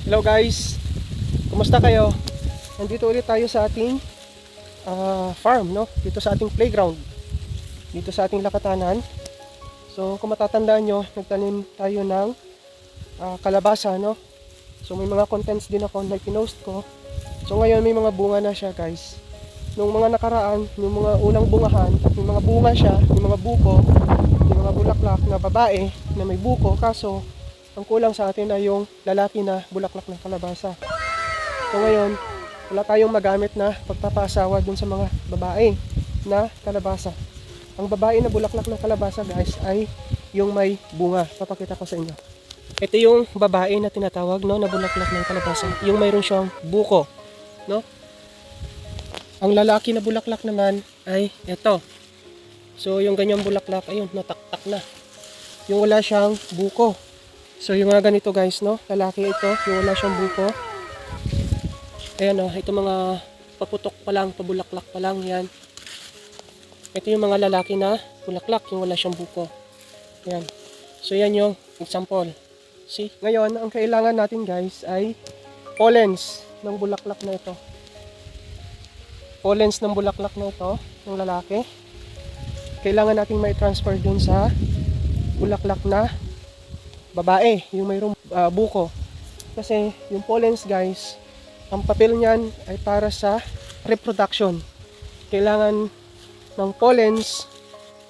Hello guys, kumusta kayo? Nandito ulit tayo sa ating farm, no? Dito sa ating playground, dito sa ating lakatanan. So kung matatandaan nyo, nagtanim tayo ng kalabasa, no? So may mga contents din ako na pinost ko. So ngayon may mga bunga na siya guys. Nung mga nakaraan, yung mga unang bungahan, may mga bunga siya, may mga buko, may mga bulaklak na babae na may buko, kaso ang kulang sa atin ay yung lalaki na bulaklak ng kalabasa. So ngayon, wala tayong magamit na pagpapasawa dun sa mga babae na kalabasa. Ang babae na bulaklak ng kalabasa guys ay yung may bunga. Papakita ko sa inyo. Ito yung babae na tinatawag, no, na bulaklak ng kalabasa. Yung mayroon siyang buko, no? Ang lalaki na bulaklak naman ay ito. So yung ganyang bulaklak, ayun, nataktak na. Yung wala siyang buko. So yung mga ganito guys, no, lalaki ito, yung wala siyang buko. Ayan o, ito mga paputok pa lang, pabulaklak pa lang yan. Ito yung mga lalaki na bulaklak, yung wala siyang buko. Ayan. So yan yung example. See? Ngayon, ang kailangan natin guys ay pollens ng bulaklak na ito. Pollens ng bulaklak na ito, ng lalaki. Kailangan natin may transfer dun sa bulaklak na babae, yung mayroong buko. Kasi yung pollens guys, ang papel niyan ay para sa reproduction. Kailangan ng pollens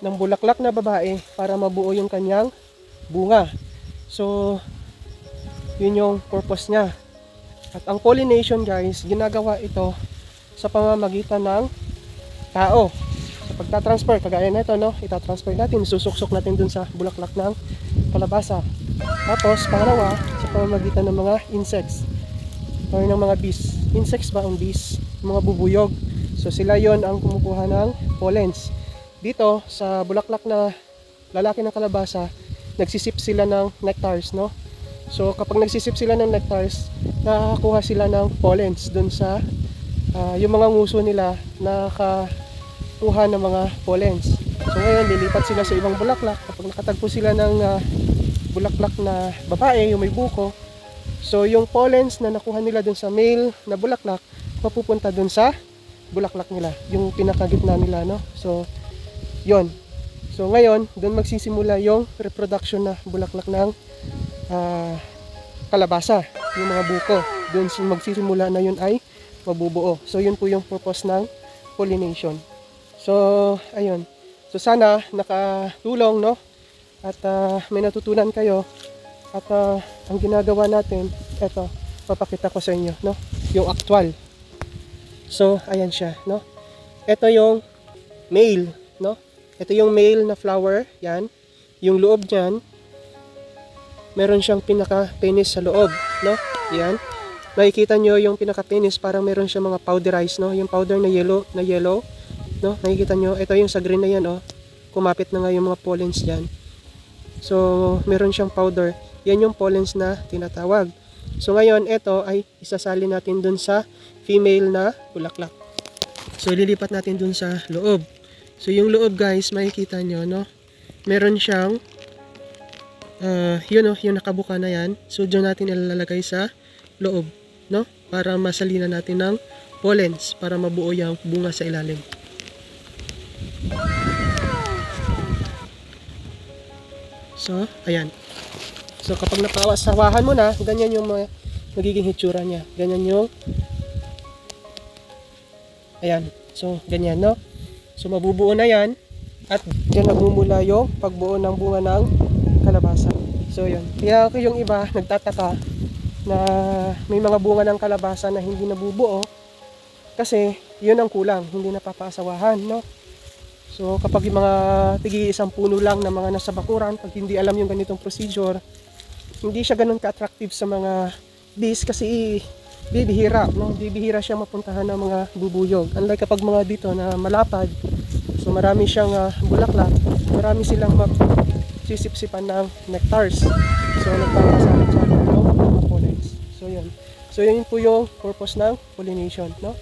ng bulaklak na babae para mabuo yung kanyang bunga. So yun yung purpose niya. At ang pollination guys, ginagawa ito sa pamamagitan ng tao. Sa pagtatransfer, kagaya na ito, no? Itatransfer natin, susuksok natin dun sa bulaklak ng kalabasa. Tapos, pangalawa, sa pamamagitan ng mga insects or ng mga bees. Insects ba ang bees? Mga bubuyog. So, sila yon ang kumukuha ng pollens. Dito, sa bulaklak na lalaki ng kalabasa, nagsisip sila ng nectars, no? So, kapag nagsisip sila ng nectars, nakakakuha sila ng pollens dun sa yung mga nguso nila nakakuha ng mga pollens. So ngayon lilipat sila sa ibang bulaklak. Kapag nakatagpo sila ng bulaklak na babae, yung may buko, so yung pollens na nakuha nila dun sa male na bulaklak mapupunta dun sa bulaklak nila, yung pinakagitna nila, no? So yon. So ngayon dun magsisimula yung reproduction na bulaklak ng kalabasa, yung mga buko. Dun magsisimula na yun ay mabubuo. So yun po yung purpose ng pollination. So ayun. So sana nakatulong, no? At may natutunan kayo. At ang ginagawa natin, eto, papakita ko sa inyo, no? Yung actual. So ayan siya, no? Ito yung male, no? Ito yung male na flower, yan. Yung loob niyan, meron siyang pinaka-penis sa loob, no? Yan. Nakikita nyo yung pinaka-penis, parang meron siya mga powderized, no? Yung powder na yellow, no? Nakikita nyo, ito yung sa green na yan, oh. Kumapit na nga yung mga pollens dyan. So, meron siyang powder. Yan yung pollens na tinatawag. So, ngayon, ito ay isasali natin dun sa female na bulaklak. So, lilipat natin dun sa loob. So, yung loob, guys, makikita nyo, no? Meron siyang, yun, oh, yung nakabuka na yan. So, dyan natin ilalagay sa loob, no? Para masalina natin ng pollens para mabuo yung bunga sa ilalim. So, ayan. So, kapag napasawahan mo na, ganyan yung magiging hitsura niya. Ganyan yung, ayan. So, ganyan, no? So, mabubuo na yan. At dyan nagmumula yung pagbuo ng bunga ng kalabasa. So, yun. Kaya yung iba nagtataka na may mga bunga ng kalabasa na hindi nabubuo kasi yun ang kulang, hindi napapasawahan, no? So kapag yung mga tigi-isang puno lang na mga nasa bakuran, pag hindi alam yung ganitong procedure, hindi siya ganun ka-attractive sa mga bees kasi bibihira, no? Bibihira siya mapuntahan ng mga bubuyog. Unlike kapag mga dito na malapad, so marami siyang bulaklak, marami silang sisip-sipan ng nectars. So nagpapasalit siya ng mga pollens. So yun. So yun po yung purpose ng pollination, no?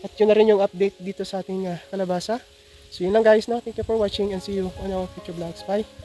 At yun na rin yung update dito sa ating kalabasa. So yun lang guys, no? Thank you for watching and see you on our future vlogs. Bye!